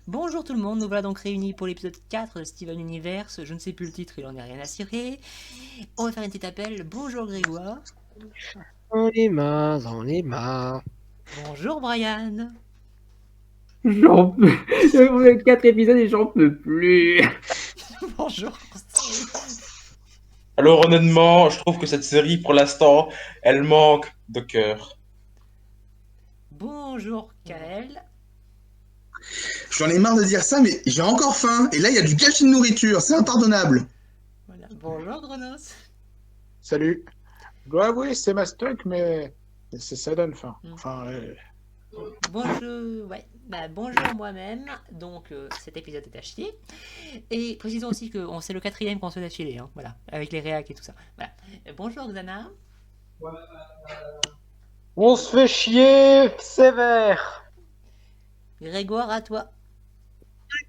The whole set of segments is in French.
Bonjour tout le monde, nous voilà donc réunis pour l'épisode 4 de Steven Universe. Je ne sais plus le titre, il en est rien à cirer. On va faire un petit appel. Bonjour Grégoire. J'en ai marre, j'en ai marre. Bonjour Brian. J'en peux. J'avais 4 épisodes et j'en peux plus. Bonjour Constantine. Alors honnêtement, je trouve que cette série, pour l'instant, elle manque de cœur. Bonjour Kael. J'en ai marre de dire ça, mais j'ai encore faim. Et là, il y a du gâchis de nourriture. C'est impardonnable. Voilà. Bonjour Dronos. Salut. Je dois avouer, c'est mastoc, mais ça donne faim. Mm. Enfin, Bonjour moi-même. Donc cet épisode est à chier. Et précisons aussi que c'est le quatrième qu'on se fait d'affilée, hein. Voilà, avec les réacs et tout ça. Voilà. Bonjour Xana. On se fait chier sévère. Grégoire, à toi.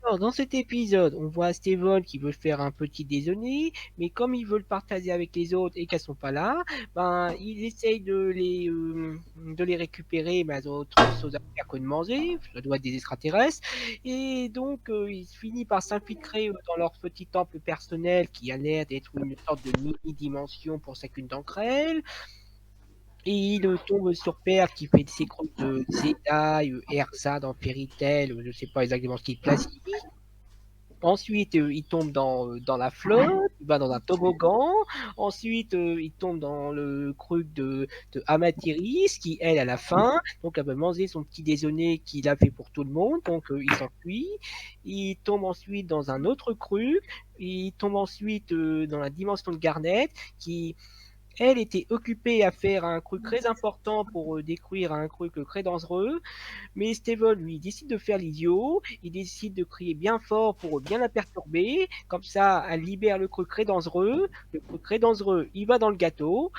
Alors, dans cet épisode, on voit Steven qui veut faire un petit déjeuner, mais comme il veut le partager avec les autres et qu'elles sont pas là, ben il essaye de les récupérer, mais elles ont autre chose à faire que de manger, ça doit être des extraterrestres, et donc il finit par s'infiltrer dans leur petit temple personnel qui a l'air d'être une sorte de mini-dimension pour chacune d'entre elles. Et il tombe sur Père qui fait ses groupes de Jedi, Erza dans Fairy Tail, je sais pas exactement ce qu'il place. Ensuite, il tombe dans la flotte, il va dans un toboggan. Ensuite, il tombe dans le truc de Amathyris qui, elle, a la faim. Donc, elle va manger son petit déjeuner qu'il a fait pour tout le monde. Donc, il s'enfuit. Il tombe ensuite dans un autre truc. Il tombe ensuite dans la dimension de Garnet qui... Elle était occupée à faire un truc très important pour détruire un truc très dangereux, mais Steven, lui, décide de faire l'idiot, il décide de crier bien fort pour bien la perturber, comme ça, elle libère le truc très dangereux, le truc très dangereux, il va dans le gâteau,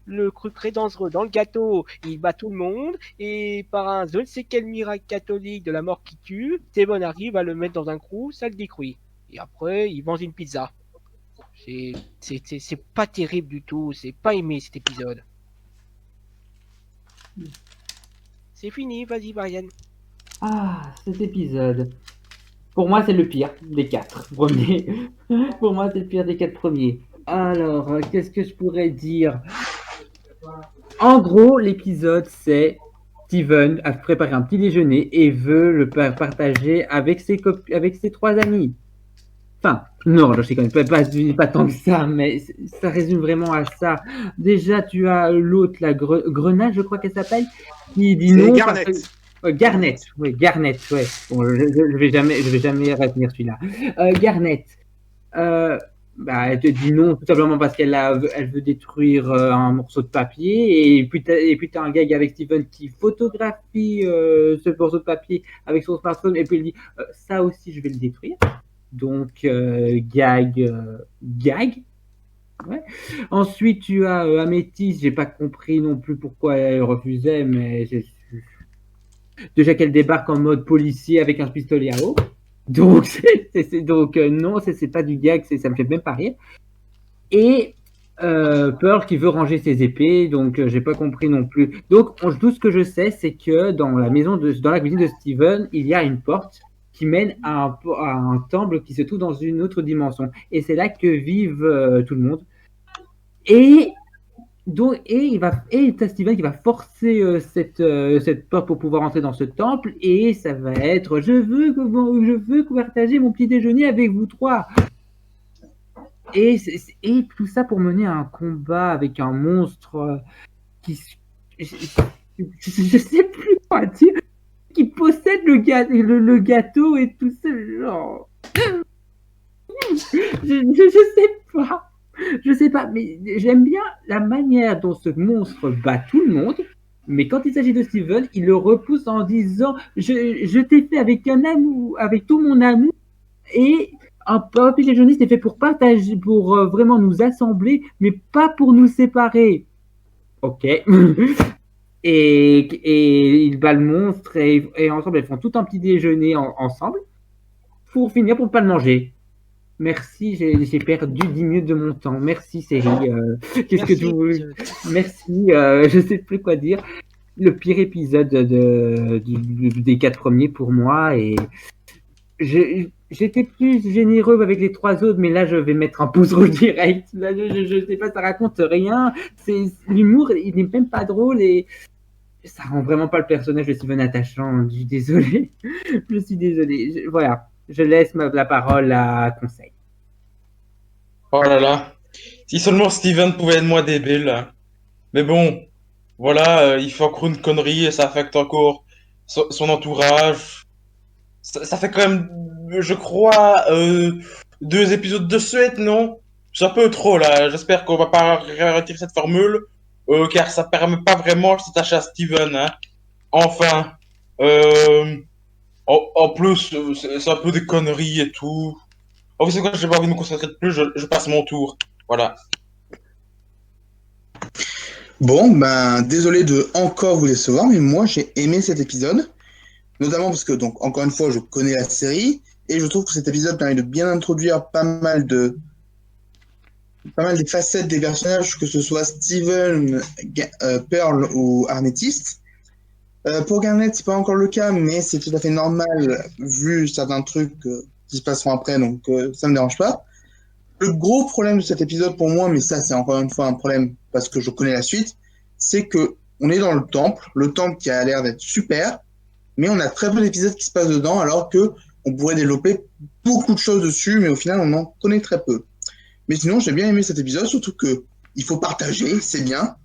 le truc très dangereux dans le gâteau, il bat tout le monde, et par un je ne sais quel miracle catholique de la mort qui tue, Steven arrive à le mettre dans un trou, ça le détruit. Et après, il mange une pizza. C'est pas terrible du tout, c'est pas aimé cet épisode. C'est fini, vas-y Brian. Ah, cet épisode. Pour moi, c'est le pire des 4 premiers. Pour moi, c'est le pire des 4 premiers. Alors, qu'est-ce que je pourrais dire? En gros, l'épisode, c'est Steven a préparé un petit déjeuner et veut le partager avec avec ses 3 amis. Enfin, non, je sais quand même pas tant que ça, mais ça résume vraiment à ça. Déjà, tu as l'autre, la Grenade, je crois qu'elle s'appelle, qui dit non. Garnet. Garnet, oui, Garnet, ouais. Bon, je vais jamais retenir celui-là. Garnet, elle te dit non tout simplement parce elle veut détruire un morceau de papier. Et puis t'as un gag avec Steven qui photographie ce morceau de papier avec son smartphone et puis il dit ça aussi je vais le détruire. Donc, gag. Ouais. Ensuite, tu as Améthyste. J'ai pas compris non plus pourquoi elle refusait, mais déjà qu'elle débarque en mode policier avec un pistolet à eau. Donc, non, c'est pas du gag, ça me fait même pas rire. Et Pearl qui veut ranger ses épées, donc j'ai pas compris non plus. Donc, tout ce que je sais, c'est que dans la cuisine de Steven, il y a une porte qui mène à un temple qui se trouve dans une autre dimension. Et c'est là que vivent tout le monde. Et t'as Steven qui va forcer cette porte pour pouvoir entrer dans ce temple. Et ça va être je veux partager mon petit déjeuner avec vous 3. Et tout ça pour mener à un combat avec un monstre qui... Je sais plus quoi dire, qui possède le gâteau et tout ça, genre... Je sais pas, mais j'aime bien la manière dont ce monstre bat tout le monde, mais quand il s'agit de Steven, il le repousse en disant je t'ai fait avec un amour, avec tout mon amour, et un papier déjeuner c'est fait pour partager, pour vraiment nous assembler, mais pas pour nous séparer. Ok. Et il bat le monstre et ensemble, ils font tout un petit déjeuner ensemble pour finir pour pas le manger. Merci, j'ai perdu 10 minutes de mon temps. Merci, série. Qu'est-ce que tu veux? Merci, je sais plus quoi dire. Le pire épisode des 4 premiers pour moi. Et J'étais plus généreux avec les 3 autres, mais là, je vais mettre un pouce rouge direct. Là, je sais pas, ça raconte rien. L'humour, il n'est même pas drôle et ça rend vraiment pas le personnage de Steven attachant. Je suis désolé. Je suis désolé. Voilà. Je laisse la parole à Conseil. Oh là là. Si seulement Steven pouvait être moins débile, hein. Mais bon, voilà, il fait encore une connerie et ça affecte encore son entourage. Ça fait quand même, je crois, 2 épisodes de suite, non? C'est un peu trop là. J'espère qu'on va pas retirer cette formule, car ça permet pas vraiment de s'attacher à Steven, hein. Enfin, euh, en plus, c'est un peu des conneries et tout. En fait, c'est quoi, j'ai pas envie de me concentrer de plus, je passe mon tour. Voilà. Bon, ben, désolé de encore vous décevoir, mais moi j'ai aimé cet épisode, notamment parce que, donc, encore une fois, je connais la série, et je trouve que cet épisode permet de bien introduire pas mal des facettes des personnages, que ce soit Steven, Pearl ou Amethyst. Pour Garnet, c'est pas encore le cas, mais c'est tout à fait normal vu certains trucs qui se passeront après, donc ça me dérange pas. Le gros problème de cet épisode pour moi, mais ça c'est encore une fois un problème parce que je connais la suite, c'est que on est dans le temple qui a l'air d'être super, mais on a très peu d'épisodes qui se passent dedans, alors que on pourrait développer beaucoup de choses dessus, mais au final on en connaît très peu. Mais sinon, j'ai bien aimé cet épisode, surtout que il faut partager, c'est bien.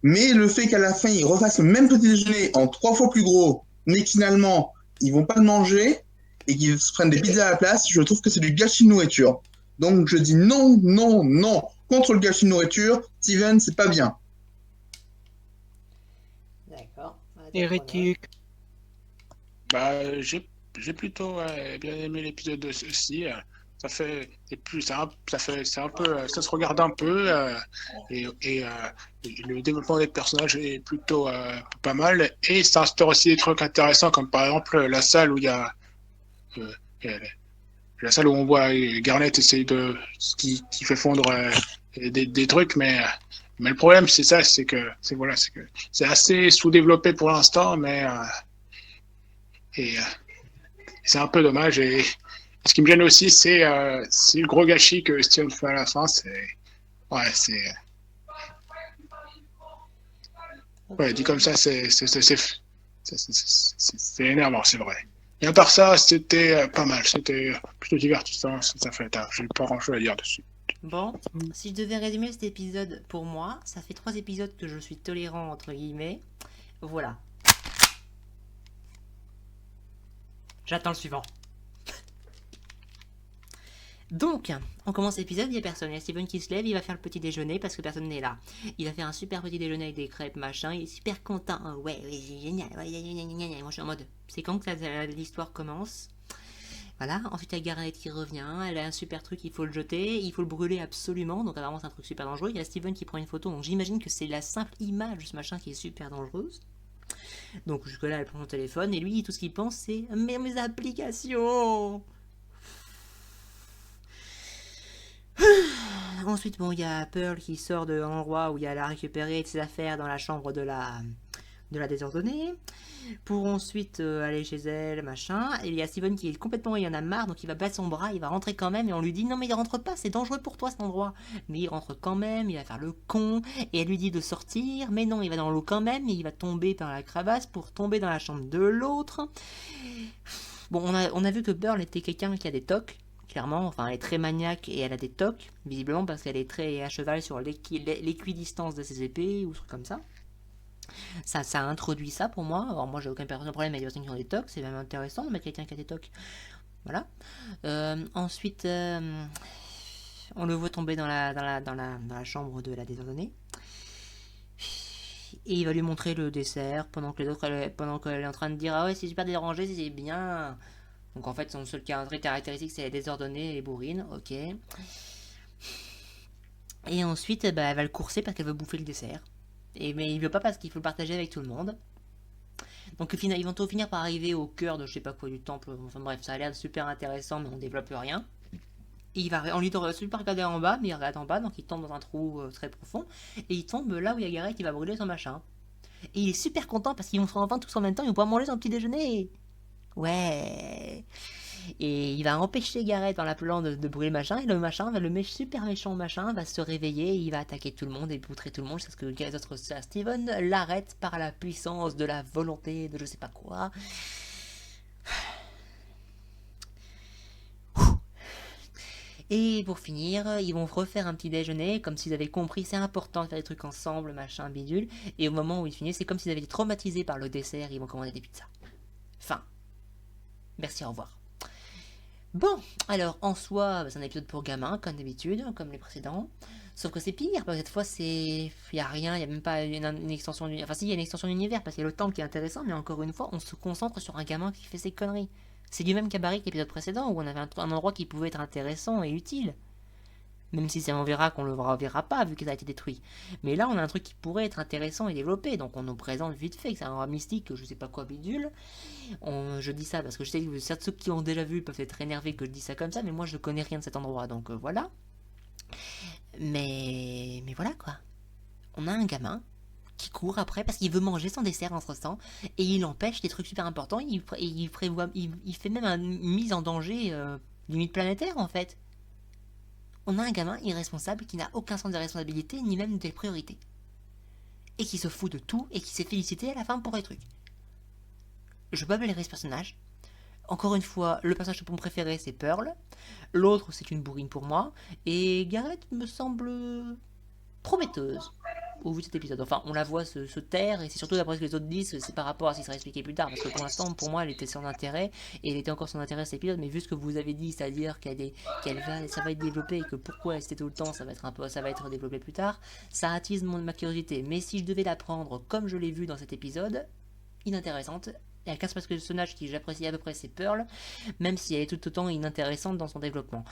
Mais le fait qu'à la fin, ils refassent le même petit déjeuner en 3 fois plus gros, mais finalement, ils vont pas le manger et qu'ils se prennent des pizzas à la place, je trouve que c'est du gâchis de nourriture. Donc je dis non, non, non. Contre le gâchis de nourriture, Steven, c'est pas bien. D'accord. Hérétique. Bah, j'ai plutôt bien aimé l'épisode aussi. Ça fait, et plus, ça fait, c'est un peu, ça se regarde un peu, et le développement des personnages est plutôt pas mal. Et ça instaure aussi des trucs intéressants, comme par exemple la salle où il y a, euh, euh, la salle où on voit Garnet essayer qui fait fondre des trucs, mais le problème c'est ça, c'est que c'est assez sous-développé pour l'instant, et c'est un peu dommage. Et ce qui me gêne aussi, c'est le gros gâchis que Steven fait à la fin. Ouais, ouais, dit comme ça, c'est énervant, c'est vrai. Et à part ça, c'était pas mal. C'était plutôt divertissant. Ça fait, j'ai pas grand chose à dire dessus. Bon, si je devais résumer cet épisode pour moi, ça fait 3 épisodes que je suis tolérant entre guillemets. Voilà. J'attends le suivant. Donc, on commence l'épisode, il n'y a personne. Il y a Steven qui se lève, il va faire le petit déjeuner parce que personne n'est là. Il va faire un super petit déjeuner avec des crêpes, machin, il est super content. Oh, ouais, c'est génial. Ouais, moi je suis en mode, c'est quand que l'histoire commence? Voilà, ensuite il y a Garnet qui revient, elle a un super truc, il faut le jeter, il faut le brûler absolument, donc apparemment c'est un truc super dangereux. Il y a Steven qui prend une photo, donc j'imagine que c'est la simple image de ce machin qui est super dangereuse. Donc jusque-là, elle prend son téléphone, et lui, tout ce qu'il pense, c'est mes applications. Ensuite, bon, il y a Pearl qui sort de l'endroit où il y a la récupérer de ses affaires dans la chambre de la désordonnée, pour ensuite aller chez elle, machin. Et il y a Steven qui est complètement, il en a marre, donc il va battre son bras, il va rentrer quand même, et on lui dit non mais il rentre pas, c'est dangereux pour toi cet endroit. Mais il rentre quand même, il va faire le con, et elle lui dit de sortir, mais non, il va dans l'eau quand même, et il va tomber par la crevasse pour tomber dans la chambre de l'autre. Bon, on a vu que Pearl était quelqu'un qui a des tocs. Clairement, enfin elle est très maniaque et elle a des tocs, visiblement parce qu'elle est très à cheval sur l'équidistance de ses épées ou trucs comme ça. Ça a introduit ça pour moi. Alors moi j'ai aucun problème avec les personnes qui ont des tocs, c'est même intéressant de mettre quelqu'un qui a des tocs. Voilà. Ensuite, on le voit tomber dans la chambre de la désordonnée. Et il va lui montrer le dessert pendant qu'elle est en train de dire ah ouais c'est super dérangé, c'est bien. Donc en fait son seul caractéristique c'est la désordonnée et les bourrines, ok. Et ensuite bah, elle va le courser parce qu'elle veut bouffer le dessert. Mais il veut pas parce qu'il faut le partager avec tout le monde. Donc ils vont tout finir par arriver au cœur de je sais pas quoi du temple. Enfin bref, ça a l'air super intéressant mais on développe rien. Et on lui doit super regarder en bas, mais il regarde en bas, donc il tombe dans un trou très profond. Et il tombe là où il y a Gareth qui va brûler son machin. Et il est super content parce qu'ils vont se rendre enfin tous en même temps, ils vont pouvoir manger son petit déjeuner. Ouais. et il va empêcher Gareth en l'appelant de brûler le machin, et le machin, super méchant machin, va se réveiller, et il va attaquer tout le monde et poutrer tout le monde jusqu'à ce que les autres, Steven, l'arrête par la puissance de la volonté de je sais pas quoi. Et pour finir, ils vont refaire un petit déjeuner, comme s'ils avaient compris, c'est important de faire des trucs ensemble, machin, bidule. Et au moment où ils finissent, c'est comme s'ils avaient été traumatisés par le dessert, ils vont commander des pizzas. Fin. Merci, au revoir. Bon, alors en soi, c'est un épisode pour gamins, comme d'habitude, comme les précédents. Sauf que c'est pire, parce que cette fois, il y a rien, il n'y a même pas une extension d'univers. Enfin si, il y a une extension d'univers, parce qu'il y a le temple qui est intéressant, mais encore une fois, on se concentre sur un gamin qui fait ses conneries. C'est du même cabaret que l'épisode précédent, où on avait un endroit qui pouvait être intéressant et utile. Même si on verra qu'on le verra pas, vu que ça a été détruit. Mais là, on a un truc qui pourrait être intéressant et développé, donc on nous présente vite fait que c'est un endroit mystique, je sais pas quoi bidule. Je dis ça parce que je sais que certains ceux qui ont déjà vu peuvent être énervés que je dis ça comme ça, mais moi je connais rien de cet endroit, donc voilà. Mais voilà quoi. On a un gamin qui court après parce qu'il veut manger son dessert entre-temps et il empêche des trucs super importants. Il fait même une mise en danger limite planétaire en fait. On a un gamin irresponsable qui n'a aucun sens de responsabilité ni même des priorités. Et qui se fout de tout et qui s'est félicité à la fin pour les trucs. Je peux blairer ce personnage. Encore une fois, le personnage pour mon préféré c'est Pearl. L'autre c'est une bourrine pour moi. Et Gareth me semble prometteuse au vu de cet épisode. Enfin, on la voit se taire, et c'est surtout d'après ce que les autres disent, c'est par rapport à ce qui sera expliqué plus tard, parce que pour l'instant, pour moi, elle était sans intérêt, et elle était encore sans intérêt cet épisode, mais vu ce que vous avez dit, c'est-à-dire ça va être développé, et que pourquoi elle était tout le temps, ça va être développé plus tard, ça attise ma curiosité. Mais si je devais la prendre comme je l'ai vu dans cet épisode, inintéressante, elle casse parce que le personnage qui j'apprécie à peu près c'est Pearl, même si elle est tout autant inintéressante dans son développement.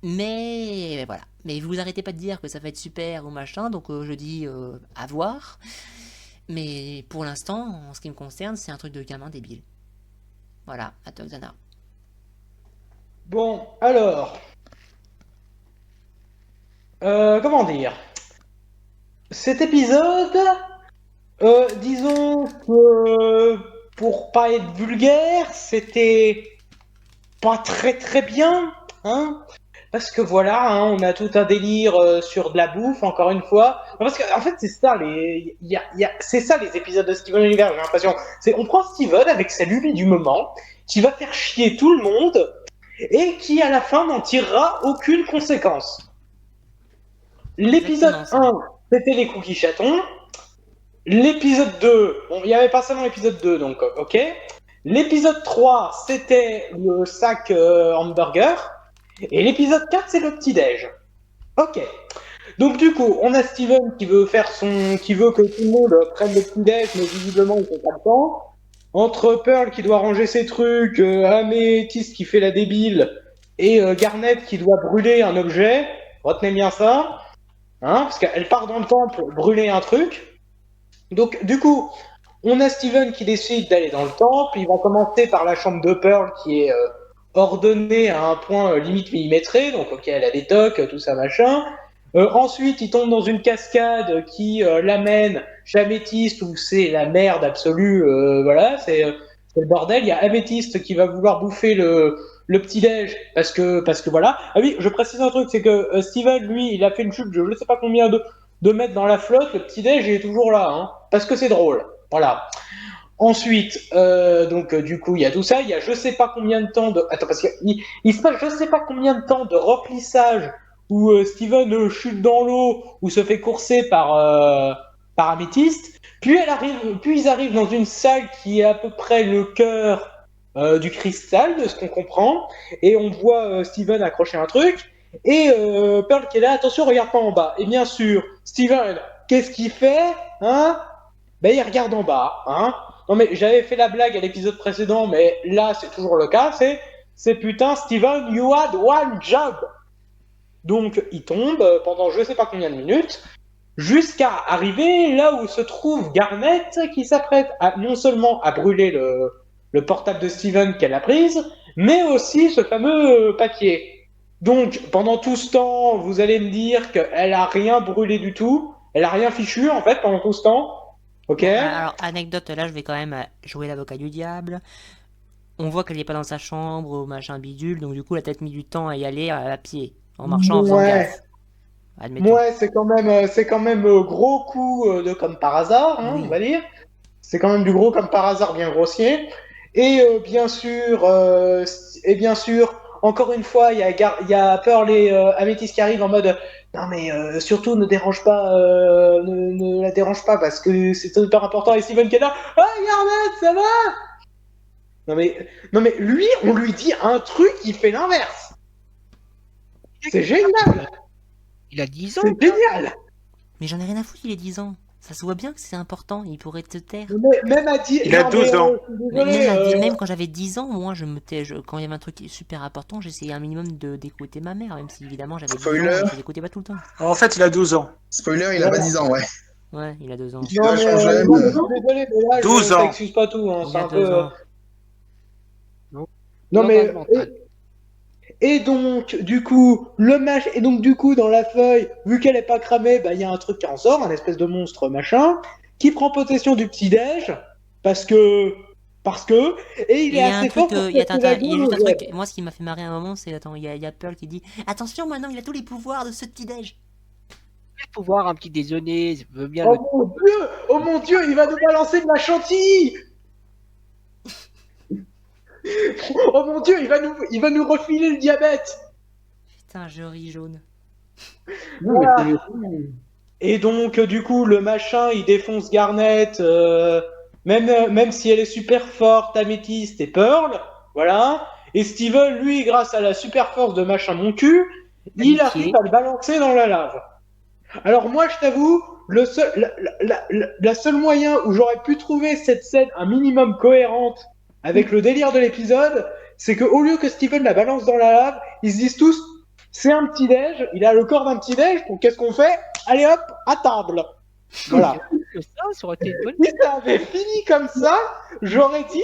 Mais voilà. Mais vous arrêtez pas de dire que ça va être super ou machin, donc je dis à voir. Mais pour l'instant, en ce qui me concerne, c'est un truc de gamin débile. Voilà, à toi Xana. Bon, alors. Comment dire? Cet épisode, disons que pour pas être vulgaire, c'était pas très très bien, hein? Parce que voilà, hein, on a tout un délire sur de la bouffe, encore une fois. Non, parce que en fait, c'est ça c'est ça les épisodes de Steven Universe, j'ai l'impression. On prend Steven avec sa lubie du moment, qui va faire chier tout le monde, et qui à la fin n'en tirera aucune conséquence. L'épisode 1, c'était les cookies chatons. L'épisode 2, bon, il n'y avait pas seulement l'épisode 2, donc ok. L'épisode 3, c'était le sac hamburger. Et l'épisode 4, c'est le petit-déj. Ok. Donc du coup, on a Steven qui veut que tout le monde prenne le petit-déj, mais visiblement, il fait pas le temps. Entre Pearl qui doit ranger ses trucs, Améthyste qui fait la débile, et Garnet qui doit brûler un objet. Retenez bien ça. Hein, parce qu'elle part dans le temple brûler un truc. Donc du coup, on a Steven qui décide d'aller dans le temple. Il va commencer par la chambre de Pearl qui est ordonnée à un point limite millimétré. Donc ok, elle a des tocs, tout ça machin. Ensuite, il tombe dans une cascade qui l'amène chez Améthyste où c'est la merde absolue. Voilà, c'est le bordel. Il y a Améthyste qui va vouloir bouffer le petit-déj parce que voilà. Ah oui, je précise un truc, c'est que Steven, lui, il a fait une chute, je ne sais pas combien de mètres dans la flotte. Le petit-déj, il est toujours là, hein, parce que c'est drôle. Voilà. Ensuite, donc du coup, il y a tout ça. Il y a je sais pas combien de temps de... Attends, parce qu'il se passe je sais pas combien de temps de remplissage où Steven chute dans l'eau ou se fait courser par Améthyste. Puis ils arrivent dans une salle qui est à peu près le cœur du cristal, de ce qu'on comprend. Et on voit Steven accrocher un truc. Et Pearl qui est là, attention, regarde pas en bas. Et bien sûr, Steven, qu'est-ce qu'il fait, hein? Ben, il regarde en bas, hein. Non mais j'avais fait la blague à l'épisode précédent, mais là c'est toujours le cas, c'est putain Steven, you had one job. Donc il tombe pendant je sais pas combien de minutes, jusqu'à arriver là où se trouve Garnet qui s'apprête non seulement à brûler le portable de Steven qu'elle a prise, mais aussi ce fameux papier. Donc pendant tout ce temps, vous allez me dire qu'elle a rien brûlé du tout, elle a rien fichu en fait pendant tout ce temps. Ok. Alors, anecdote, là, je vais quand même jouer l'avocat du diable. on voit qu'elle n'est pas dans sa chambre, ou machin bidule, donc du coup, elle a peut-être mis du temps à y aller à pied, en marchant, en faisant Ouais. gaffe. Admettons. Ouais, c'est quand même gros coup de comme par hasard, hein, Oui. on va dire. C'est quand même du gros comme par hasard, bien grossier. Et bien sûr, encore une fois, il y a Pearl et Améthyste qui arrivent en mode non mais surtout ne dérange pas, ne la dérange pas parce que c'est super important. Et Steven qui est là, ah Garnet, ça va? Non mais lui, on lui dit un truc, il fait l'inverse. C'est génial, Il a 10 ans. c'est génial. Mais j'en ai rien à foutre, il est 10 ans. Ça se voit bien que c'est important, il pourrait te taire. Même à 10, Il a 12 ans. Même quand j'avais 10 ans, moi, je me tais. Quand il y avait un truc super important, j'essayais un minimum d'écouter ma mère, même si évidemment j'avais 10 ans Spoiler. et je l'écoutais pas tout le temps. En fait, il a 12 ans. Spoiler, il a pas 10 ans, ouais. Ouais, il a 2 ans. Il Non, est mais, vachement jeune. non, mais je suis désolé, mais là, 12 ça ans. excuse pas tout. Hein, Il c'est a un 2 peu. ans. Non, mais. mental. Et donc, du coup, dans la feuille, vu qu'elle est pas cramée, bah, il y a un truc qui en sort, un espèce de monstre machin, qui prend possession du petit-déj, parce que. Et il Et est il y a un assez truc, fort pour il y a casser la il y a juste un gueule. truc, moi ce qui m'a fait marrer à un moment, c'est, attends, il y a Pearl qui dit attention, maintenant il a tous les pouvoirs de ce petit-déj. Faut voir un petit déjeuner, je veux bien Oh mon dieu, il va nous balancer de la chantilly! Oh mon dieu, il va nous refiler le diabète! Putain, je ris jaune. Non, mais Voilà. c'est- Et donc, du coup, le machin, il défonce Garnet, même si elle est super forte, Améthyste et Pearl, voilà. Et Steven, lui, grâce à la super force de machin mon cul, il Amitié. arrive à le balancer dans la lave. Alors moi, je t'avoue, la seule moyen où j'aurais pu trouver cette scène un minimum cohérente avec le délire de l'épisode, c'est qu'au lieu que Steven la balance dans la lave, ils se disent tous, c'est un petit déj, il a le corps d'un petit déj, donc qu'est-ce qu'on fait? Allez hop, à table. Voilà. que ça aurait été une bonne Si ça avait fini comme ça, j'aurais dit,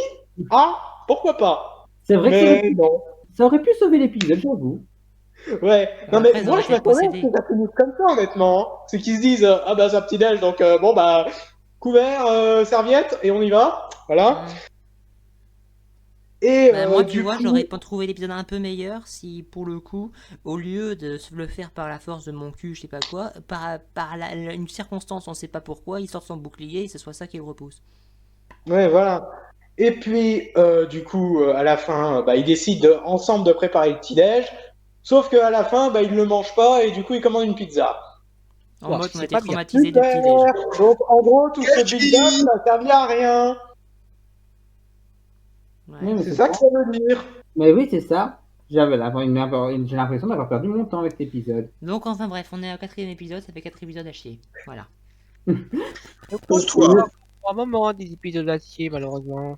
ah, pourquoi pas. C'est vrai que Mais non. ça aurait pu sauver l'épisode, j'avoue. Ouais, non Après, mais ils moi auraient je été m'attendais à ce possédés. que ça finisse comme ça honnêtement. Hein. C'est qu'ils se disent ah bah c'est un petit déj donc bon bah couvert, serviette et on y va, voilà. Et Bah, moi, tu du vois, coup, j'aurais pas trouvé l'épisode un peu meilleur si, pour le coup, au lieu de se le faire par la force de mon cul, je sais pas quoi, une circonstance, on sait pas pourquoi, il sort son bouclier et ce soit ça qui le repousse. ouais voilà. Et puis du coup à la fin bah ils décident ensemble de préparer le petit déj, sauf qu'à la fin bah ils le mangent pas et du coup ils commandent une pizza. En Ouais, mode, on c'est a été pas bien. traumatisé du Super. petit déj. Donc en gros tout ce build-up ça a servi à rien. Ouais. Oui, mais C'est ça que ça veut dire. Mais oui, c'est ça. J'ai l'impression d'avoir perdu mon temps avec cet épisode. Donc, enfin bref, on est au 4e épisode, ça fait 4 épisodes à chier. Voilà. Pose-toi. un moment des épisodes d'acier, malheureusement.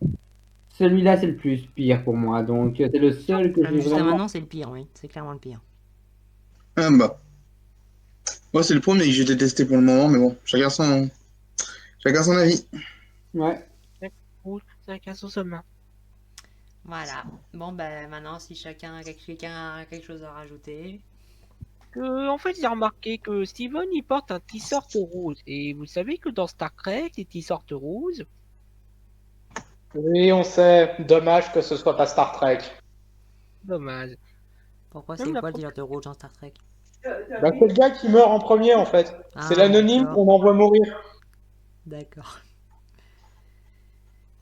Celui-là, c'est le plus pire pour moi. Donc, c'est le seul que j'ai Jusqu'à vraiment... maintenant, c'est le pire, oui. C'est clairement le pire. Ah bah. Moi, c'est le premier que j'ai détesté pour le moment, mais bon, chacun son avis. Ouais. Rouge, c'est un son sommet. Voilà. Bon, ben maintenant, si quelqu'un a quelque chose à rajouter. En fait, j'ai remarqué que Steven, il porte un t-shirt rose. Et vous savez que dans Star Trek, les t-shirts roses, Oui on sait. Dommage que ce soit pas Star Trek. dommage. Pourquoi Même c'est la quoi le pro- dealer de rouge dans Star Trek? Bah, c'est le gars qui meurt en premier en fait. Ah, C'est l'anonyme d'accord. qu'on envoie mourir. D'accord.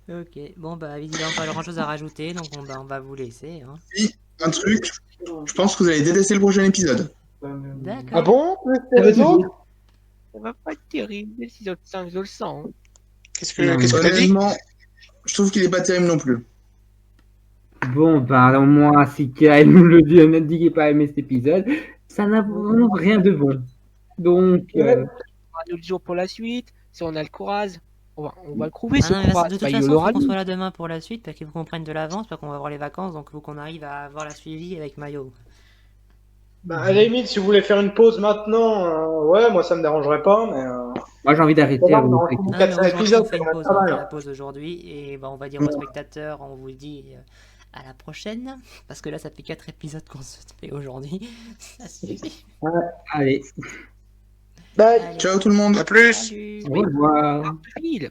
Ok. Bon, bah, évidemment, pas grand chose à rajouter, donc on va vous laisser. Hein. Un truc, je pense que vous allez détester le prochain épisode. D'accord. Ah bon? Plus que les autres? Ça va pas être terrible, l'épisode 5, je le sens. Hein. Qu'est-ce que t'as dit? Honnêtement, je trouve qu'il est pas terrible non plus. Bon, bah, au moins, si Kyle nous le dit, on a dit qu'il n'a pas aimé cet épisode, ça n'a vraiment rien de bon. Donc, On a d'autres jours pour la suite. Si on a le courage, on va le trouver, Ah ce non, mais là, courage. de toute Bah, il façon, il l'aura faut qu'on mis. soit là demain pour la suite, parce qu'il faut qu'on prenne de l'avance, parce qu'on va avoir les vacances, donc il faut qu'on arrive à avoir la suivi avec Mayo. Bah, à la limite, si vous voulez faire une pause maintenant, ouais, moi ça me dérangerait pas, mais. moi, j'ai envie d'arrêter. Voilà, avant on de a traiter. envie. Ah, Quatre mais aujourd'hui, épisodes, on fait une ça va pause, pas on mal. fait la pause aujourd'hui, et bah, on va dire aux spectateurs, on vous dit à la prochaine, parce que là, ça fait 4 épisodes qu'on se fait aujourd'hui. Ça suffit. Allez, Bye. Allez, Ciao tout le monde. À plus. salut. au revoir. Pile.